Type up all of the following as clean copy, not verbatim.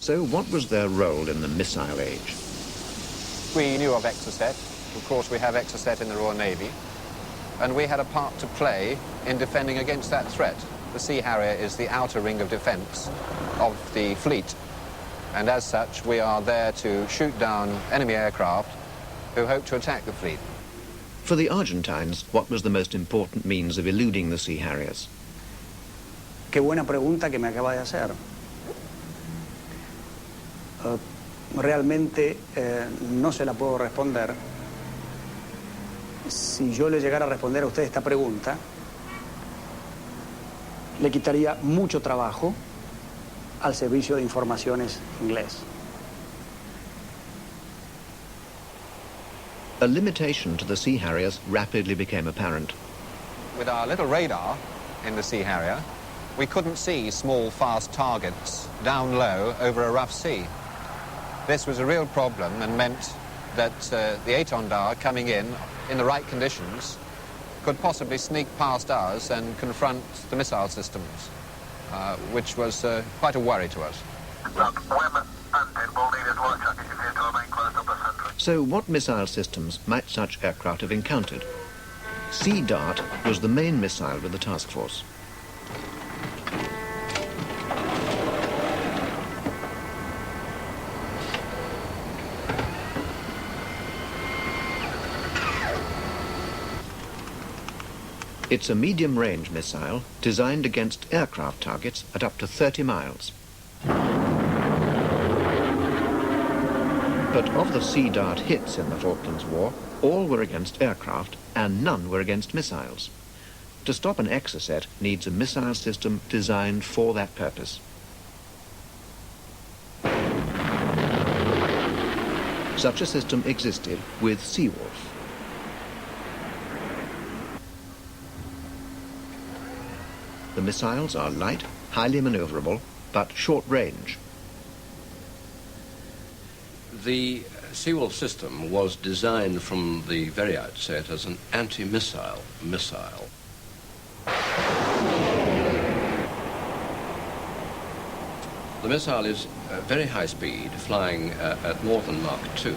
So what was their role in the missile age? We knew of Exocet. Of course, we have Exocet in the Royal Navy. And we had a part to play in defending against that threat. The Sea Harrier is the outer ring of defense of the fleet. And as such, we are there to shoot down enemy aircraft who hope to attack the fleet. For the Argentines, what was the most important means of eluding the Sea Harriers? Qué buena pregunta que me acaba de hacer. Realmente no se la puedo responder. Si yo le llegara a responder a usted esta pregunta, le quitaría mucho trabajo al servicio de informaciones inglés. A limitation to the Sea Harriers rapidly became apparent. With our little radar in the Sea Harrier, we couldn't see small, fast targets down low over a rough sea. This was a real problem and meant that the Étendard coming in the right conditions could possibly sneak past us and confront the missile systems, which was quite a worry to us. So what missile systems might such aircraft have encountered? Sea Dart was the main missile with the task force. It's a medium-range missile designed against aircraft targets at up to 30 miles. But of the Sea Dart hits in the Falklands War, all were against aircraft and none were against missiles. To stop an Exocet needs a missile system designed for that purpose. Such a system existed with Seawolf. The missiles are light, highly maneuverable, but short range. The Seawolf system was designed from the very outset as an anti-missile missile. The missile is very high speed, flying at more than Mach 2,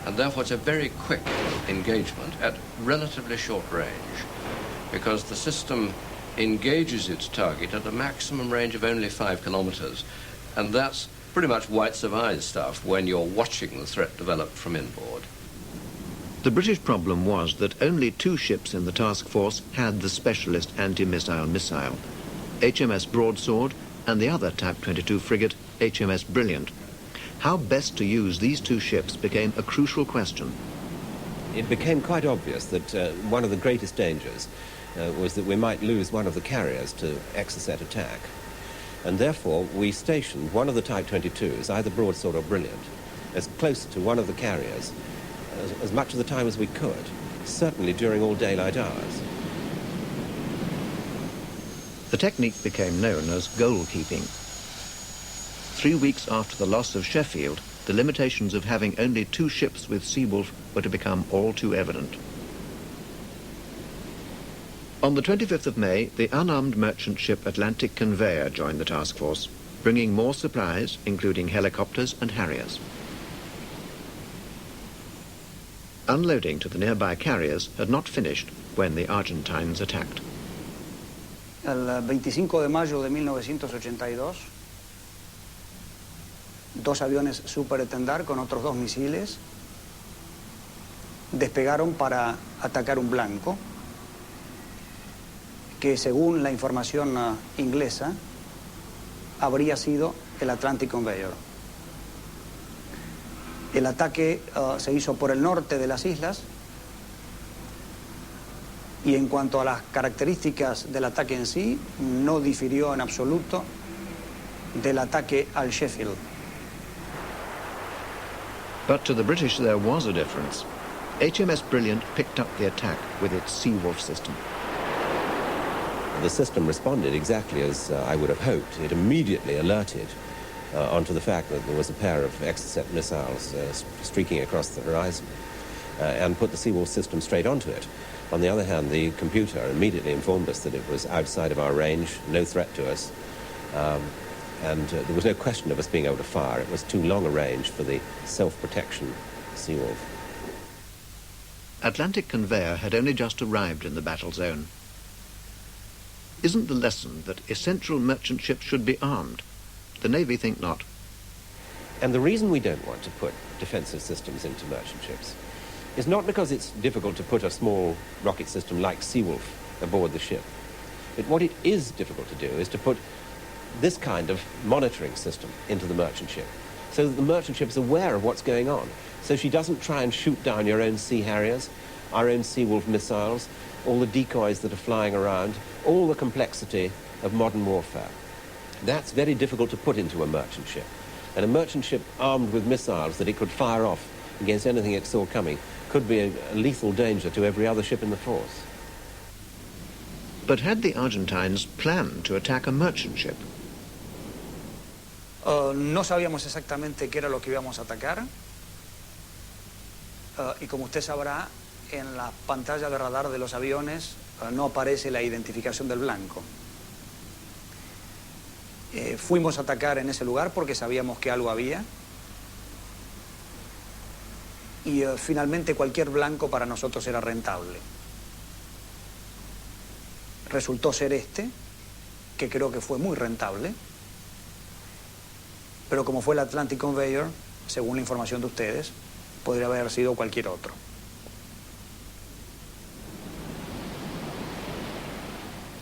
and therefore it's a very quick engagement at relatively short range, because the system engages its target at a maximum range of only 5 kilometers, and that's pretty much white surprise stuff when you're watching the threat develop from inboard. The British problem was that only 2 ships in the task force had the specialist anti-missile missile, HMS Broadsword and the other Type 22 frigate, HMS Brilliant. How best to use these 2 ships became a crucial question. It became quite obvious that one of the greatest dangers was that we might lose one of the carriers to Exocet attack. And therefore we stationed one of the Type 22s, either Broadsword or Brilliant, as close to one of the carriers as much of the time as we could, certainly during all daylight hours. The technique became known as goalkeeping. 3 weeks after the loss of Sheffield, the limitations of having only 2 ships with Seawolf were to become all too evident. On the 25th of May, the unarmed merchant ship Atlantic Conveyor joined the task force, bringing more supplies, including helicopters and Harriers. Unloading to the nearby carriers had not finished when the Argentines attacked. El 25 de mayo de 1982, 2 aviones Super Étendard con otros 2 misiles despegaron para atacar un blanco que, según la información inglesa, habría sido el Atlantic Conveyor. El ataque se hizo por el norte de las islas y en cuanto a las características del ataque en sí, no difirió en absoluto del ataque al Sheffield. But to the British there was a difference. HMS Brilliant picked up the attack with its Seawolf system. The system responded exactly as I would have hoped. It immediately alerted onto the fact that there was a pair of Exocet missiles streaking across the horizon and put the Seawolf system straight onto it. On the other hand, the computer immediately informed us that it was outside of our range, no threat to us, and there was no question of us being able to fire. It was too long a range for the self-protection Seawolf. Atlantic Conveyor had only just arrived in the battle zone. Isn't the lesson that essential merchant ships should be armed? The Navy think not. And the reason we don't want to put defensive systems into merchant ships is not because it's difficult to put a small rocket system like Seawolf aboard the ship. But what it is difficult to do is to put this kind of monitoring system into the merchant ship so that the merchant ship is aware of what's going on. So she doesn't try and shoot down your own Sea Harriers, our own Seawolf missiles, all the decoys that are flying around, all the complexity of modern warfare. That's very difficult to put into a merchant ship. And a merchant ship armed with missiles that it could fire off against anything it saw coming could be a lethal danger to every other ship in the force. But had the Argentines planned to attack a merchant ship? No sabíamos exactamente qué era lo que íbamos a atacar. Y como usted sabrá, en la pantalla de radar de los aviones no aparece la identificación del blanco. Fuimos a atacar en ese lugar porque sabíamos que algo había. Y finalmente cualquier blanco para nosotros era rentable. Resultó ser este, que creo que fue muy rentable. Pero como fue el Atlantic Conveyor, según la información de ustedes, podría haber sido cualquier otro.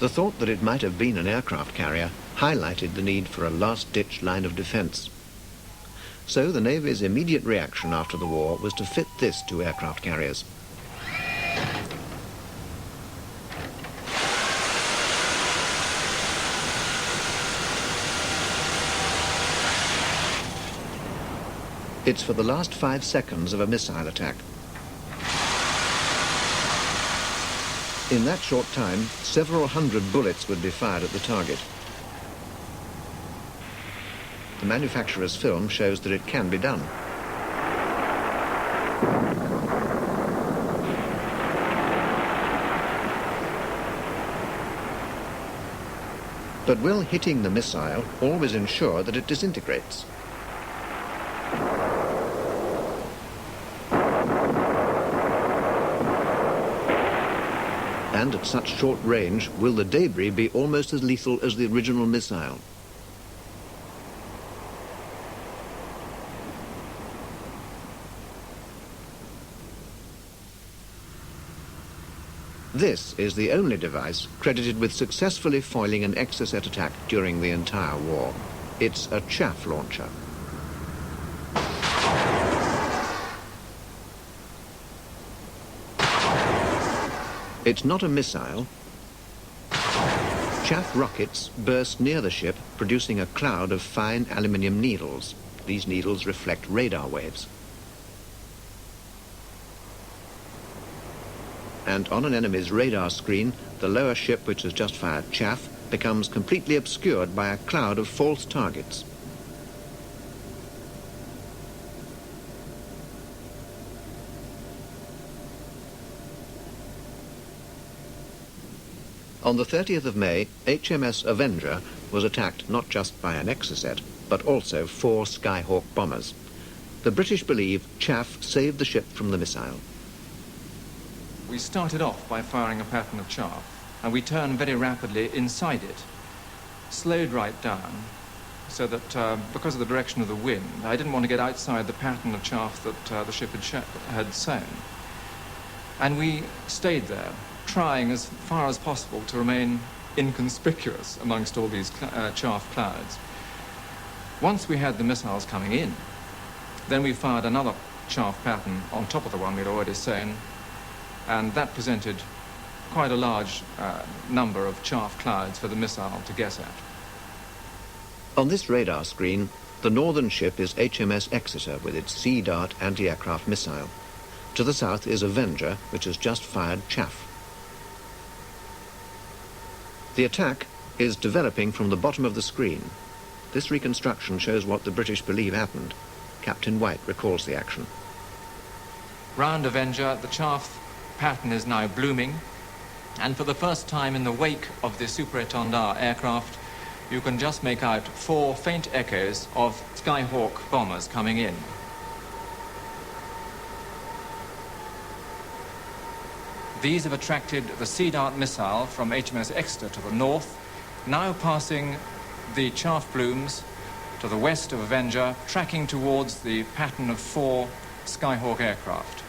The thought that it might have been an aircraft carrier highlighted the need for a last-ditch line of defense. So the Navy's immediate reaction after the war was to fit this to aircraft carriers. It's for the last 5 seconds of a missile attack. In that short time, several hundred bullets would be fired at the target. The manufacturer's film shows that it can be done. But will hitting the missile always ensure that it disintegrates? And at such short range, will the debris be almost as lethal as the original missile? This is the only device credited with successfully foiling an Exocet attack during the entire war. It's a chaff launcher. It's not a missile. Chaff rockets burst near the ship, producing a cloud of fine aluminium needles. These needles reflect radar waves. And on an enemy's radar screen, the lower ship which has just fired chaff becomes completely obscured by a cloud of false targets. On the 30th of May, HMS Avenger was attacked not just by an Exocet, but also 4 Skyhawk bombers. The British believe chaff saved the ship from the missile. We started off by firing a pattern of chaff, and we turned very rapidly inside it, slowed right down, so that because of the direction of the wind, I didn't want to get outside the pattern of chaff that the ship had sown. And we stayed there, trying as far as possible to remain inconspicuous amongst all these chaff clouds. Once we had the missiles coming in, then we fired another chaff pattern on top of the one we'd already sown, and that presented quite a large number of chaff clouds for the missile to guess at. On this radar screen, the northern ship is HMS Exeter with its Sea Dart anti-aircraft missile. To the south is Avenger, which has just fired chaff. The attack is developing from the bottom of the screen. This reconstruction shows what the British believe happened. Captain White recalls the action. Round Avenger, the chaff pattern is now blooming, and for the first time in the wake of the Super Étendard aircraft, you can just make out 4 faint echoes of Skyhawk bombers coming in. These have attracted the Sea Dart missile from HMS Exeter to the north, now passing the chaff plumes to the west of Avenger, tracking towards the pattern of 4 Skyhawk aircraft.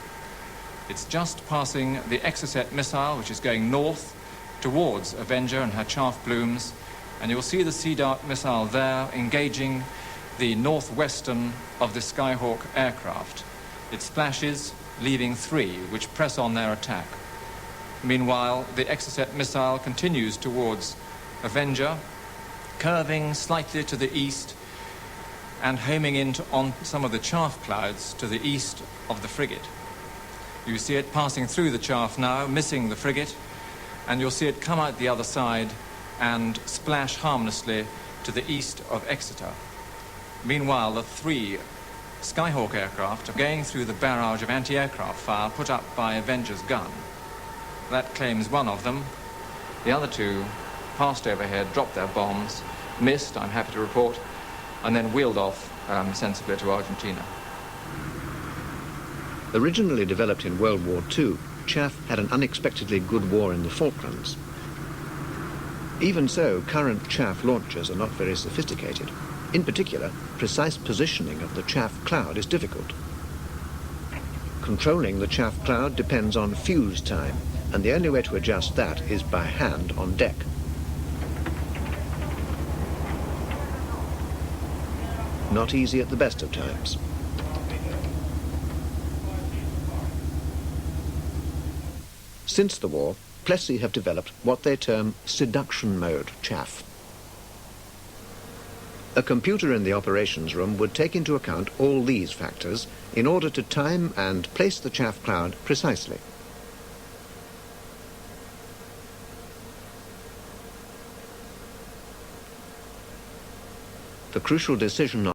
It's just passing the Exocet missile, which is going north towards Avenger and her chaff plumes, and you'll see the Sea Dart missile there engaging the northwestern of the Skyhawk aircraft. It splashes, leaving 3, which press on their attack. Meanwhile, the Exocet missile continues towards Avenger, curving slightly to the east and homing in on some of the chaff clouds to the east of the frigate. You see it passing through the chaff now, missing the frigate, and you'll see it come out the other side and splash harmlessly to the east of Exeter. Meanwhile, the 3 Skyhawk aircraft are going through the barrage of anti-aircraft fire put up by Avenger's gun. That claims 1 of them. The other 2 passed overhead, dropped their bombs, missed, I'm happy to report, and then wheeled off sensibly to Argentina. Originally developed in World War II, chaff had an unexpectedly good war in the Falklands. Even so, current chaff launchers are not very sophisticated. In particular, precise positioning of the chaff cloud is difficult. Controlling the chaff cloud depends on fuse time, and the only way to adjust that is by hand on deck. Not easy at the best of times. Since the war, Plessy have developed what they term seduction mode chaff. A computer in the operations room would take into account all these factors in order to time and place the chaff cloud precisely. The crucial decision